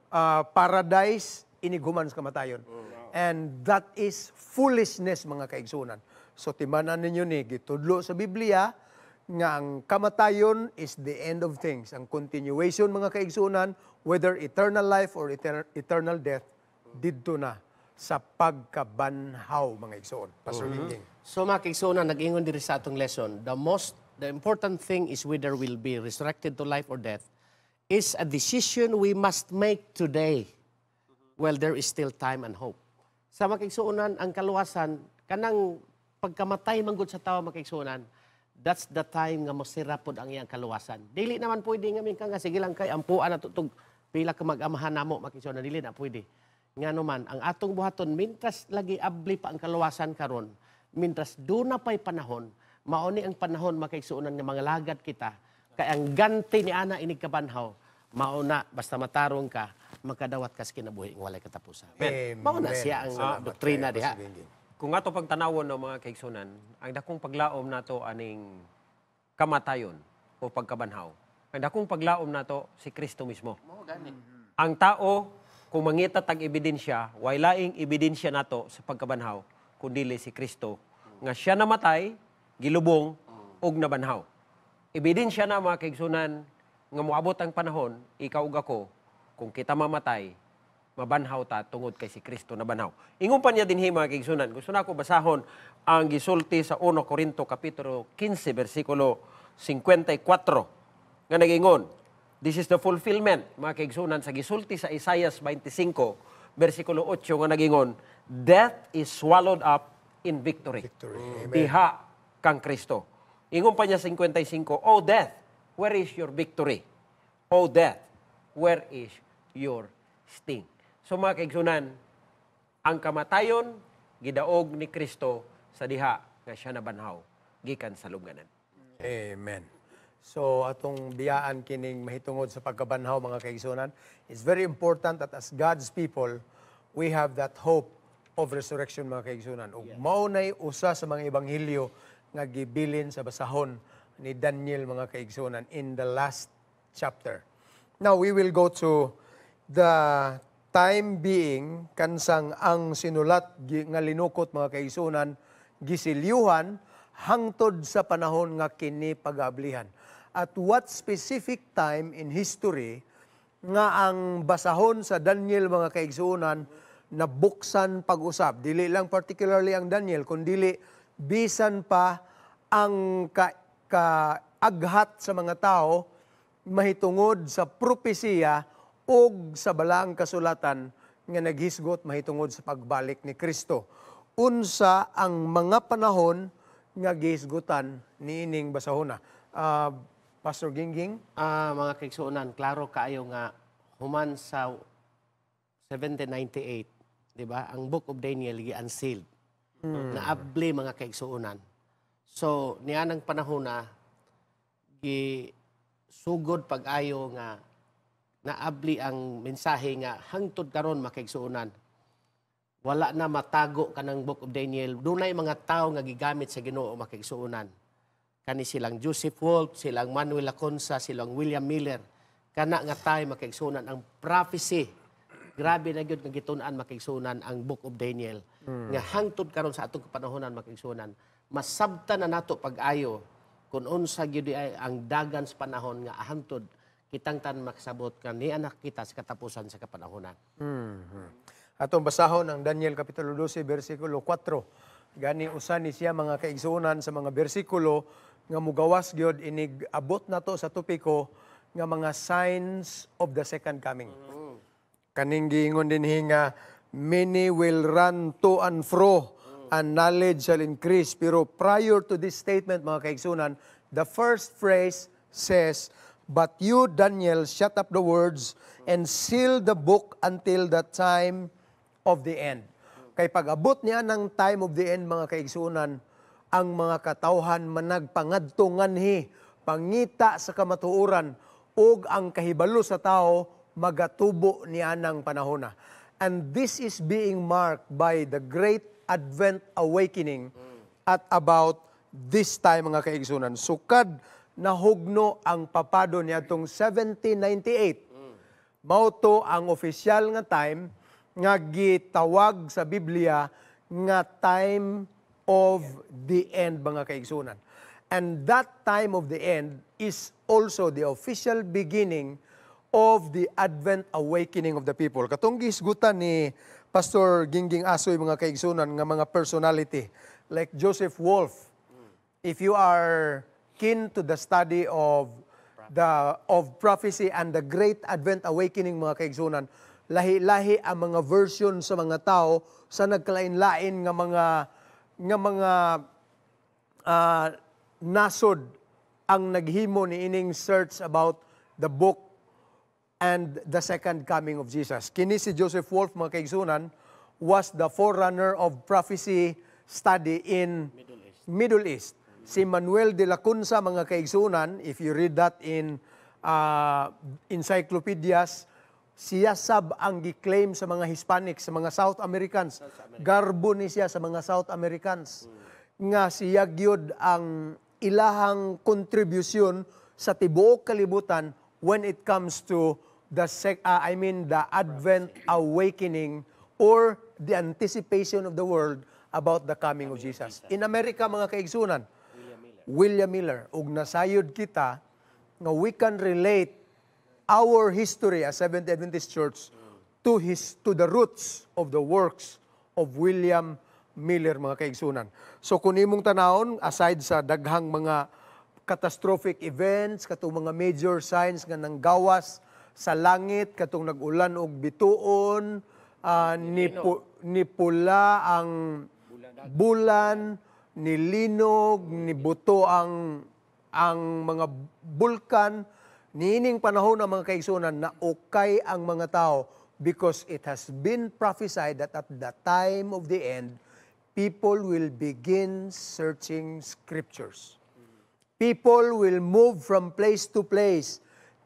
paradise iniguman sa kamatayon. And that is foolishness, mga kaigsunan. So timanan ninyo ni gitudlo sa Biblia nga ang kamatayon is the end of things. Ang continuation, mga kaigsunan, whether eternal life or eternal death, didto na sa pagkabanhaw, mga igsoon. Pastor Gingging. So mga kaigsunan, nag-ingon diri sa atong lesson, the important thing is whether we'll be resurrected to life or death is a decision we must make today while there is still time and hope. Sa mga kaigsunan, ang kaluwasan, kanang pagkamatay manggod sa tao, mga kaigsunan, that's the time nga mosira pod ang iyang kaluwasan. Dili naman pwede nga min nga sige lang kay ampuan na tutog pila ka mag-amahan namo, mga kaigsunan, dili na pwede. Nga naman, ang atong buhaton, mintras lagi abli pa ang kaluwasan karon, mintras doon na pa'y panahon, mauni ang panahon, mga kaigsunan, nga mga lagad kita, kay ang ganti ni ana inig kabanhaw, mauna, basta matarong ka, magkadawat ka sa kinabuhi ng walay katapusan. Amen. Mauna siya ang Salamat doktrina kayo, diha. Pastor Gingging. Kung ato pagtanawon ng mga kaigsunan, ang dakong paglaom nato aning kamatayon o pagkabanhaw. Ang dakong paglaom nato si Kristo mismo. Ang tao, kung mangita tag ebidensya, way laing ebidensya nato sa pagkabanhaw, kundili si Kristo nga siya namatay, gilubong ug nabanhaw. Ebidensya na, mga kaigsunan, nga moabot ang panahon, ikaw ug ako, kung kita mamatay, mabanhaw ta tungod kay si Kristo na banhaw. Ingon pa niya dinhi, mga kaigsunan. Gusto na ko basahon ang gisulti sa 1 Corinto kapitulo 15 bersikulo 54 nga nagingon. This is the fulfillment, mga kaigsunan, sa gisulti sa Isaiah 25 bersikulo 8 nga nagingon, death is swallowed up in victory. Amen. Diha kang Kristo. Ingon pa niya 55, O death, where is your victory? O death, where is your sting? So mga kaigsunan, ang kamatayon, gidaog ni Kristo sa diha nga siya nabanhaw, gikan sa lubnganan. Amen. So atong biyaan kining mahitungod sa pagkabanhaw mga kaigsunan, it's very important that as God's people, we have that hope of resurrection mga kaigsunan. Ug mao nay usa sa mga ebanghelyo nga gibilin sa basahon ni Daniel mga kaigsunan in the last chapter. Now we will go to the time being kansang ang sinulat nga linukot mga kaigsunan gisilyuhan hangtod sa panahon nga kini pag-ablihan. At what specific time in history nga ang basahon sa Daniel mga kaigsunan nabuksan pag-usab. Dili lang particularly ang Daniel, kundi bisan pa ang kaaghat sa mga tao mahitungod sa propesiya o sa balaang kasulatan nga naghisgot mahitungod sa pagbalik ni Kristo. Unsa ang mga panahon nga gihisgutan niining basahona. Pastor Gingging? Mga kaigsuonan, klaro kaayo nga human sa 1798, di ba? Ang Book of Daniel gi-unsealed. Naabli mga kaigsuonan. So, nianang panahon na gisugod pag-ayo nga naabli ang mensahe nga hangtod karon mga kaigsuonan. Wala na matago kanang Book of Daniel. Dunay mga tao nga gigamit sa Ginoo mga kaigsuonan. Kani silang Joseph Wolf, silang Manuel Lacunza, silang William Miller. Kana nga tayo makaigsunan ang prophecy. Grabe na gyud nga gitun-an makaigsunan ang Book of Daniel. Nga hangtod karon sa atong kapanahonan makaigsunan. Masabtan na nato pag-ayo kung unsa gyud ay ang dagan sa panahon nga hangtod kitang tan makasabot kan ni anak kita sa katapusan sa kapanahonan. Atong basahon ang Daniel Kapitulo 12, versikulo 4. Gani usan ni siya mga kaigsunan sa mga bersikulo nga mugawas gyud inig abot nato sa topiko nga mga signs of the second coming. Kaning giingon din nga many will run to and fro and knowledge shall increase. Pero prior to this statement mga kaigsunan, the first phrase says, "But you, Daniel, shut up the words and seal the book until the time of the end." Kay pag-abot niya ng time of the end mga kaigsunan, ang mga katawhan managpangadtunganhi, pangita sa kamatuoran, ug ang kahibalo sa tao magatubo niya ng panahona. And this is being marked by the great Advent awakening at about this time mga kaigsunan. Sukad nahugno ang papado niadtong 1798. Mao to ang opisyal nga time nga gitawag sa Biblia nga time of the end mga kaigsunan. And that time of the end is also the official beginning of the Advent awakening of the people. Katong gisgutan ni Pastor Gingging Asoy mga kaigsunan nga mga personality like Joseph Wolf. If you are keen to the study of prophecy and the great Advent awakening mga kaigsunan, lahi-lahi ang mga version sa mga tao sa nagkalain-lain nga mga nasod ang naghimo ni ining search about the book and the second coming of Jesus. Kini si Joseph Wolf mga kaigsunan was the forerunner of prophecy study in Middle East. Si Manuel de Lacunza mga kaigsunan, if you read that in encyclopedias, siya sab ang gi-claim sa mga Hispanics, sa mga South Americans. Garbo ni siya sa mga South Americans. Nga siya gyud ang ilahang kontribusyon sa tibuok kalibutan when it comes to the Advent awakening or the anticipation of the world about the coming of Jesus. In America mga kaigsunan, William Miller, ug nasayod kita nga we can relate our history as Seventh Adventist Church to the roots of the works of William Miller mga kaigsunan. So kung imong tanawon, aside sa daghang mga catastrophic events, katong mga major signs nga nanggawas sa langit, katong nag-ulan og bituon, ni pula ang bulan, nilinog, nibuto ang mga bulkan, niining panahon ng mga kaigsunan na ukay ang mga tao because it has been prophesied that at the time of the end, people will begin searching scriptures. People will move from place to place.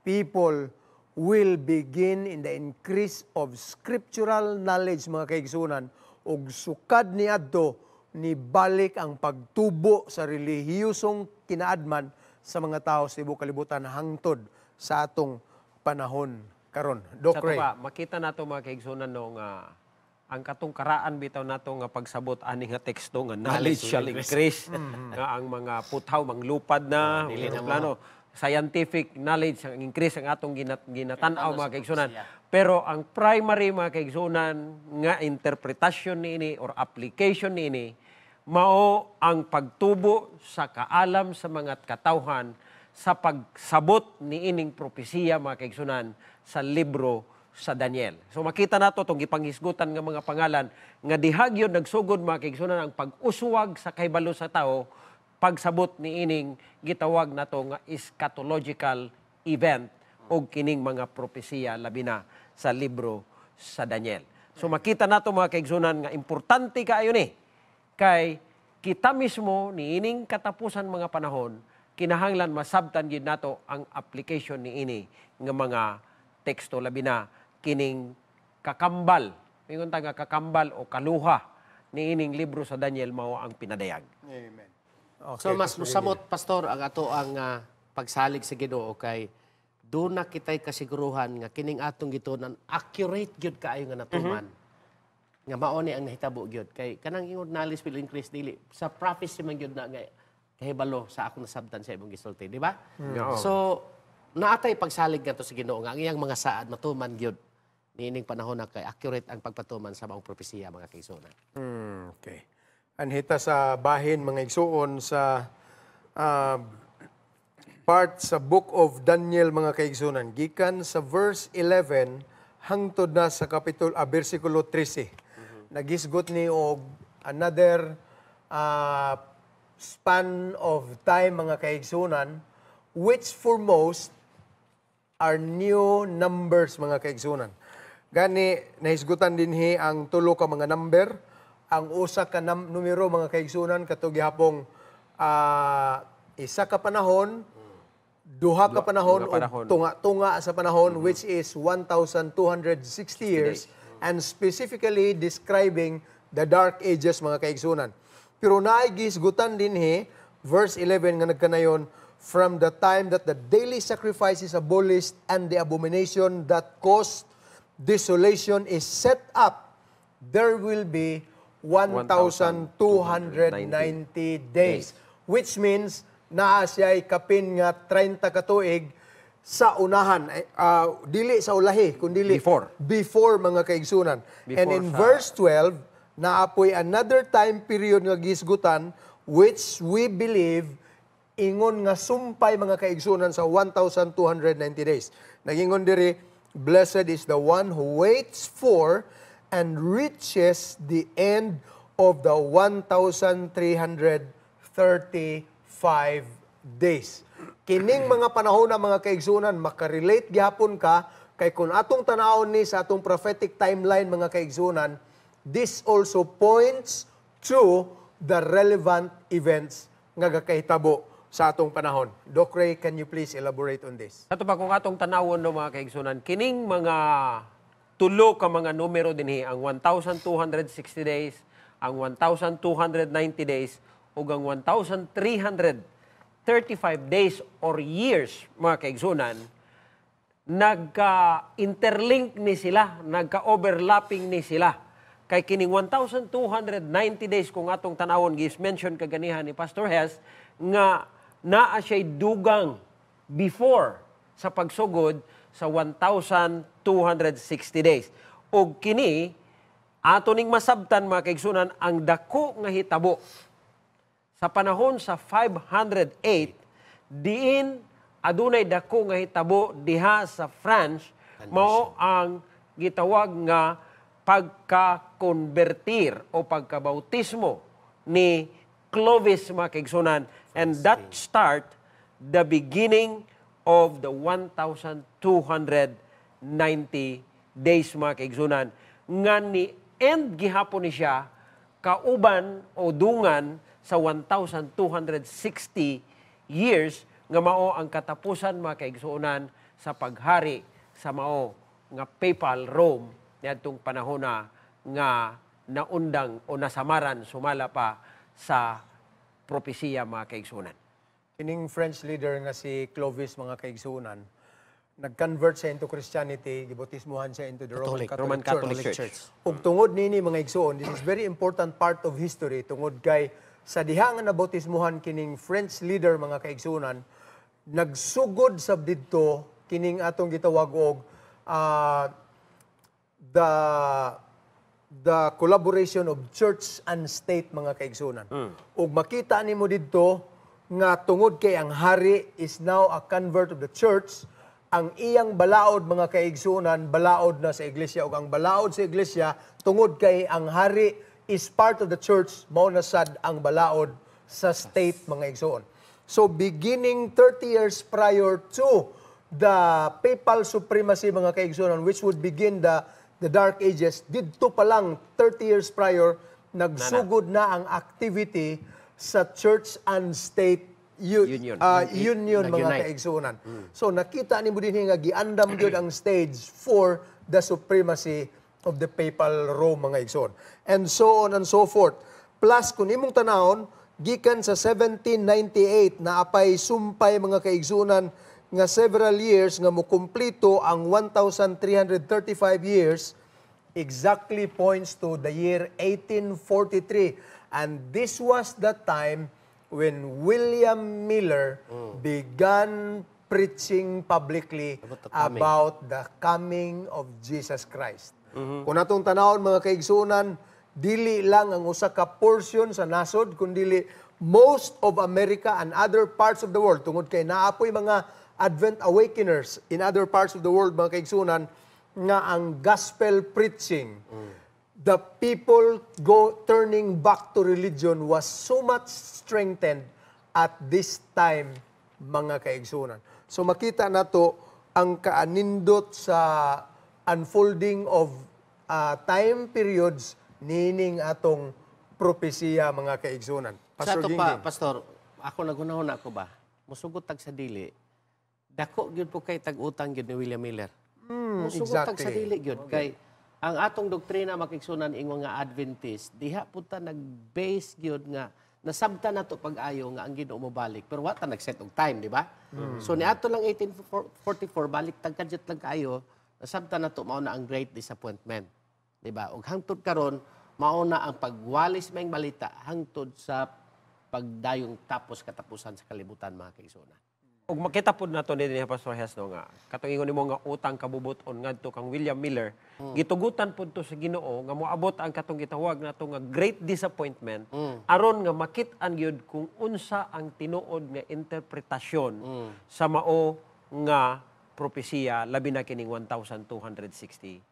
People will begin in the increase of scriptural knowledge, mga kaigsunan, ug sukad ni adto ni balik ang pagtubo sa relihiyosong kinaadman sa mga tao sa tibuok kalibutan hangtod sa atong panahon karon. Doc Sa Ray. tuba, makita nato mga kaigsunan no nga ang katungkaraan bitaw nato nga pagsabot ani nga teksto nga knowledge shall increase. Nga ang mga puthaw manglupad na, plano scientific knowledge ang increase ang atong ginatan-aw mga kaigsunan. Pero ang primary mga kaigsunan nga interpretasyon niini or application niini mao ang pagtubo sa kaalam sa mga katawhan sa pagsabot niining propesiya mga kaigsunan sa libro sa Daniel. So makita nato itong gipanghisgutan nga mga pangalan nga dihagyon nagsugod mga kaigsunan ang pag-uswag sa kahibalo sa tao pagsabot niining gitawag nato nga eschatological event o kining mga propesiya labi na sa libro sa Daniel. So makita nato mga kaigsunan nga importante kaayo ni kay kita mismo niining katapusan mga panahon kinahanglan masabtan gyud nato ang application niini nga mga teksto labi na kining kakambal, mingon ta nga kakambal o kaluha niining libro sa Daniel mao ang pinadayag. Amen. So mas musamot, Pastor, ang ato ang pagsalig sa Ginoo kay doon na kita'y kasiguruhan nga kining atong gitunan accurate gyud kaayo nga natuman. Nga mao ni ang nahitabo gyud kay kanang ingod knowledge will increase daily. Sa prophecy man gyud na nga kahibalo sa akong nasabtan sa imong gisulti, di ba? So naatay pagsalig nga to sa Ginoo nga ang iyang mga saad matuman gyud niining panahon na kay accurate ang pagpatuman sa maong propesiya mga kaigsunan. Okay. Anhita sa bahin mga igsuon sa part sa Book of Daniel mga kaigsunan gikan sa verse 11 hangtod na sa versikulo 13. Nagisgot ni og another span of time mga kaigsunan which for most are new numbers mga kaigsunan. Gani nahisgutan dinhi ang tulo ka mga number, ang usa ka numero mga kaigsunan katong gihapong isa ka panahon, duha ka panahon, o tunga-tunga sa panahon which is 1,260 years and specifically describing the dark ages mga kaigsunan. Pero naay gisgutan dinhi verse 11 nga nagkanayon from the time that the daily sacrifice is abolished and the abomination that caused desolation is set up, there will be 1,290 days. Which means, naa siya'y kapin nga 30 katuig sa unahan. Dili sa ulahi, kundi before mga kaigsunan. And in verse 12, naapoy another time period nga gisgutan, which we believe ingon nga sumpay mga kaigsunan sa 1,290 days. Nagingon diri, blessed is the one who waits for and reaches the end of the 1,335 days. Kining mga panahon na mga kaigsunan, makarelate gihapon ka, kay kung atong tanawon ni sa atong prophetic timeline mga kaigsunan, this also points to the relevant events nga gakahitabo sa atong panahon. Doc Ray, can you please elaborate on this? Ato pa kung atong tanawon no mga kaigsunan, kining mga tulo ka mga numero dinhi ang 1,260 days, ang 1,290 days ug ang 1,335 days or years mga kaigsunan, nagka-interlink ni sila, nagka-overlapping ni sila. Kay kining 1,290 days kung atong tanawon gis mention kaganihan ni Pastor Hes nga naa siya'y dugang before sa pagsugod sa 1,260 days. O kini, ato ning masabtan mga kaigsunan, ang dako nga hitabo sa panahon sa 508, diin adunay dako nga hitabo diha sa France, mao ang gitawag nga pagka-convertir o pagkabautismo ni Clovis mga kaigsunan. And that start the beginning of the 1,290 days mga kaigsunan. Nga ni end gihapon ni siya kauban o dungan sa 1,260 years nga mao ang katapusan mga kaigsuonan sa paghari sa mao nga papal Rome niadtong panahon nga naundang o nasamaran sumala pa sa propesiya mga kaigsuonan. Kining French leader nga si Clovis mga kaigsuonan, nag-convert siya into Christianity, gibautismuhan siya into the Roman Catholic Church. Ug tungod nini mga igsuon, this is very important part of history tungod kay sa diha nga nabautismuhan kining French leader mga kaigsuonan, nagsugod sa didto kining atong gitawag og the collaboration of church and state mga kaigsuonan. Ug makita nimo didto nga tungod kay ang hari is now a convert of the church, ang iyang balaod mga kaigsuonan, balaod na sa iglesia, o ang balaod sa iglesia, tungod kay ang hari is part of the church, mao na sad ang balaod sa state mga igsuon. So beginning 30 years prior to the papal supremacy mga kaigsuonan, which would begin the Dark Ages, didto pa lang 30 years prior, nagsugod na ang activity sa church and state union mga kaigsuonan. So nakita nimo dinhi nga giandam gyud ang stage for the supremacy of the papal Rome mga igsoon. And so on and so forth. Plus kun imong tanawon gikan sa 1798 na apay sumpay mga kaigsuonan nga several years nga mokumpleto ang 1335 years, exactly points to the year 1843. And this was the time when William Miller began preaching publicly about the coming of Jesus Christ. Kung atong tanawon mga kaigsuonan, dili lang ang usa ka portion sa nasod, kundi most of America and other parts of the world, tungod kay naapoy mga Advent Awakeners in other parts of the world mga kaigsuonan, nga ang gospel preaching, the people turning back to religion was so much strengthened at this time mga kaigsuonan. So makita nato ang kaanindot sa unfolding of time periods nining atong propesiya mga kaigsuonan. Sa ato Gingging. pa, Pastor, ako nagunahon ako ba? Musugot tag sa dili. Dako gyud po kay tag-utang gyud ni William Miller. Musugot tag sa dili gyud kay ang atong doktrina makigsunan ingon nga Adventist, diha punta nag-base gyud nga nasabta nato pag-ayo nga ang Ginoo mobalik pero wata nag-set og time, di ba? So niadto lang 1844 balik tagkadjut lang kaayo, nasabta nato mao na ang great disappointment, di ba? Ug hangtod karon mao na ang pagwalis maing balita hangtod sa pagdayong tapos katapusan sa kalibutan mga kaigsunan. Ug makita pud nato ni Pastor Hesno nga katong ingon nimo nga utang kabubuton ngadto kang William Miller, gitugutan pud to sa Ginoo nga moabot ang katong gitawag nato nga great disappointment aron nga makit-an gyud kung unsa ang tinuod nga interpretasyon sa mao nga propesiya labi na kining 1260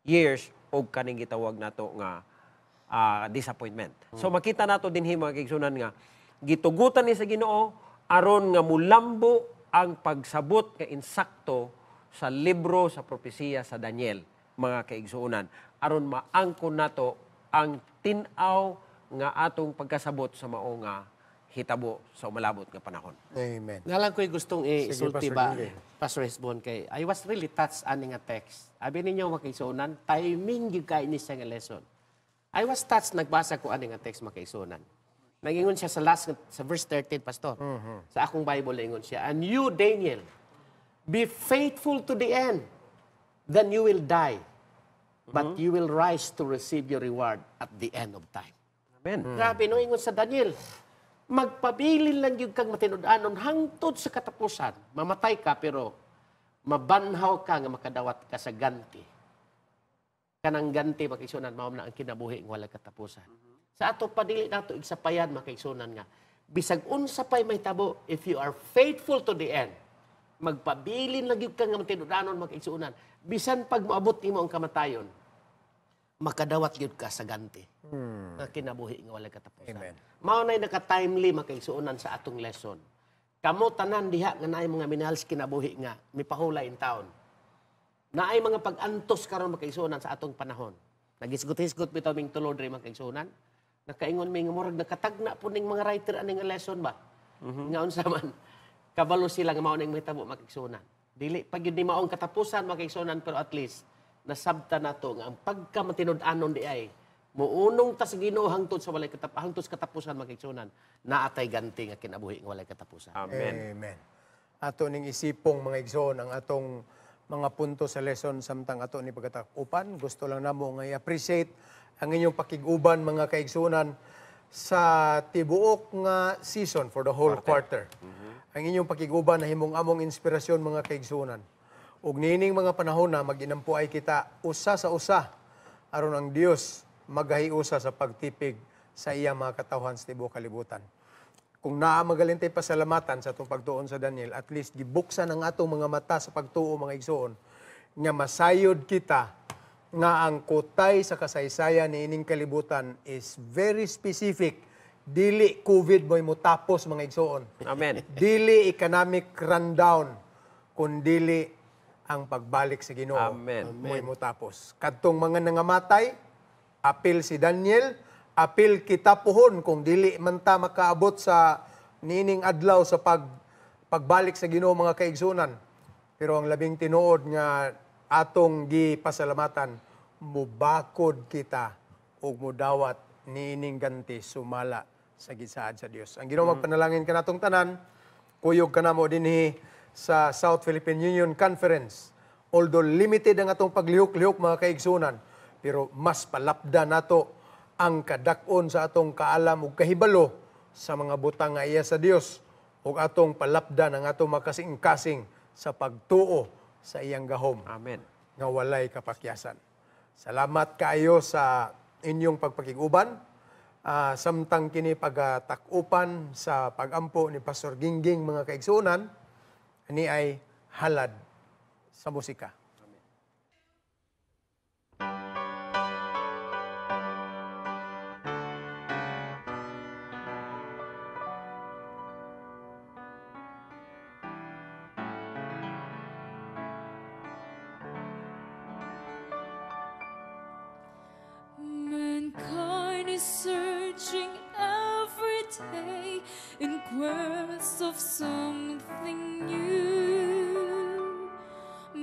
years og kaning gitawag nato nga disappointment. So makita nato dinhi mga kaigsunan nga gitugutan ni sa Ginoo aron nga mulambo ang pagsabot nga insakto sa libro sa propesiya sa Daniel mga kaigsuonan aron maangkon nato ang tin-aw nga atong pagkasabot sa mao nga hitabo sa umalabot nga panahon. Amen. Nalang ko'y gustong isulti Pastor ba, Gilly. Pastor Hesbon, kay I was really touched ani nga text. Abi ninyo makaigsuonan, timing gyud kay ni sa nga lesson. I was touched nagbasa ko ani nga text makaigsuonan. Nagingon siya sa sa verse 13, Pastor. Sa akong Bible, nagingon siya, and you, Daniel, be faithful to the end, then you will die, but you will rise to receive your reward at the end of time. Amen. Grabe, no, ingon sa Daniel, magpabilin lang yung kang matinud-anon hangtod sa katapusan. Mamatay ka, pero mabanhaw ka nga makadawat ka sa ganti. Kanang ganti, makisunan, mao na ang kinabuhi ng walang katapusan. Sa ato padili nato igsapayan makaigsunan nga bisag unsa pay may tabo if you are faithful to the end magpabilin lang gyud ka nga matinud-anon makaigsunan bisan pag moabot nimo ang kamatayon makadawat gyud ka sa ganti nga kinabuhi nga walay katapusan. Amen. Mao nay naka-timely makaigsunan sa atong lesson. Kamo tanan diha nga naay mga minahal sa kinabuhi nga mipahulay in taon. Naay mga pag-antos karon makaigsunan sa atong panahon. Nagisgot-hisgot bitaw ming tulod ri makaigsunan. Nakaingon may nga murag nakatagna po ning mga writer aning lesson ba? Nga unsa man, kabalo sila nga mao ning mahitabo makigsunan. Dili pag yun di maong katapusan makigsunan, pero at least nasabta nato nga ang pagkamatinud-anon di ay muunong ta sa Ginoo hangtod sa walay hangtod sa katapusan makigsunan, naatay ganti nga kinabuhi nga walay katapusan. Amen. Amen. Ato ning isipong mga igsoon ang atong mga punto sa lesson samtang ato ni pagkatakupan. Gusto lang namo nga i-appreciate ang inyong pakiguban mga kaigsunan sa tibuok nga season for the whole quarter. Ang inyong pakiguban na himong among inspirasyon mga kaigsunan. Ug nining mga panahon na mag-inampuay kita usa sa usa aron ang Dios magahiusa sa pagtipig sa iyang mga katawhan sa tibuok kalibutan. Kung naa magalintay pasalamatan sa atong pagtuon sa Daniel, at least gibuksan ang atong mga mata sa pagtuo mga igsoon nga masayod kita nga ang kutay sa kasaysayan ni ining kalibutan is very specific. Dili COVID mo'y mutapos mga igsoon. Amen. Dili economic rundown, kundili ang pagbalik sa Ginoo. Amen. Mo'y mutapos. Kadtong mga nangamatay, apil si Daniel, apil kita puhon kung dili man ta makaabot sa nining adlaw sa pagbalik sa Ginoo mga kaigsunan. Pero ang labing tinuod nga atong gipasalamatan, mubakod kita ug mudawat niining ganti sumala sa gisaad sa Dios. Ang Ginoo magpanalangin kanatong tanan, kuyog kanamo dinhi sa South Philippine Union Conference. Although limited ang atong paglihok-lihok mga kaigsunan, pero mas palapda nato ang kadak-on sa atong kaalam ug kahibalo sa mga butang nga iya sa Dios ug atong palapdan ang atong makasing-kasing sa pagtuo sa iyang gahom Amen. nga walay kapakyasan. Salamat kaayo sa inyong pagpakiguban. Samtang kini pagatakupan sa pagampo ni Pastor Gingging mga kaigsunan, ani ay halad sa musika. Mankind is searching every day in quest of something new.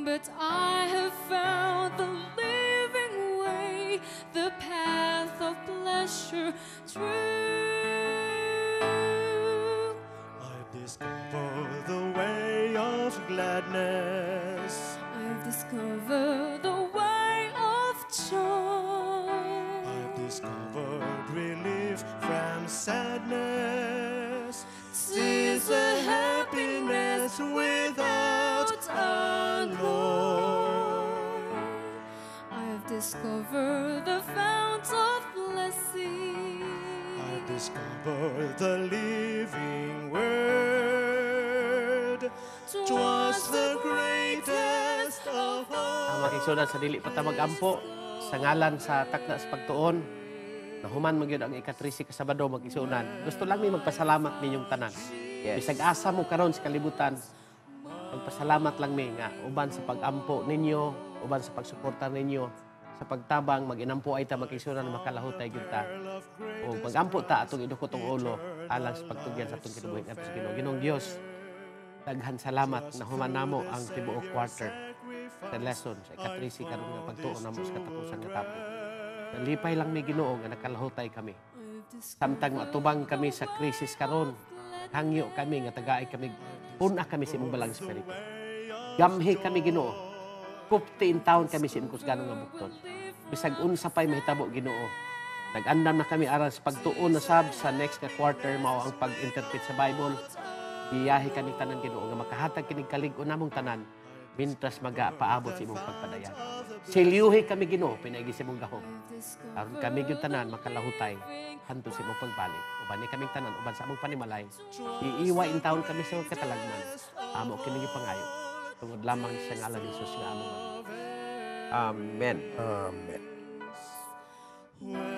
But I have found the living way, the path of pleasure true. I've discovered the way of gladness. I've discovered the way of joy. I've discovered relief from sadness. 'Tis a happiness without alloy. I've discovered the fount of blessing. I've discovered the living word. 'Twas the greatest of all. Ang makigsunan sa dili pa ta magampo sa ngalan sa takna sa pagtuon, nahuman magyud ang ika-13 ka Sabado makigsunan. Gusto lang mi magpasalamat ninyong tanan. Yes. Bisag asa mo karon sa kalibutan, magpasalamat lang mi nga uban sa pagampo ninyo, uban sa pagsuporta ninyo, sa pagtabang mag-inampo ay ta makigsunan makalahutay gyud ta. O pagampo ta atong idukot ang ulo alang sa pagtugyan sa atong kinabuhi ngadto sa Ginoo. Ginoong Dios, daghan salamat na human namo ang tibuok quarter sa lesson sa ika-13 karon nga pagtuon namo sa katapusan nga tapo. Nalipay lang mi Ginoo nga nakalahutay kami. Samtang matubang kami sa krisis karon, hangyo kami nga tagaay kami, puna kami sa imong balang espiritu. Gamhi kami Ginoo. Kuptiin taon kami sa imong kusganon nga bukton. Bisag unsa pay mahitabo Ginoo. Nag-andam na kami aral sa pagtuon na sab sa next nga quarter mao ang pag-interpret sa Bible. Biyahe kami tanan Ginoo nga makahatag kining kalig-on namong tanan mintas paabot sa imong pagpadayan. Silyuhi kami Ginoo pinaagi sa imong gahom. Aron kami gyud tanan makalahutay hantod sa imong pagbalik. Uban ni kaming tanan uban sa among panimalay. Iiwa in taon kami sa katalagman. Amo kini gyud pangayo. Tungod lamang sa ngalan ni Jesus nga among Amen. Amen. When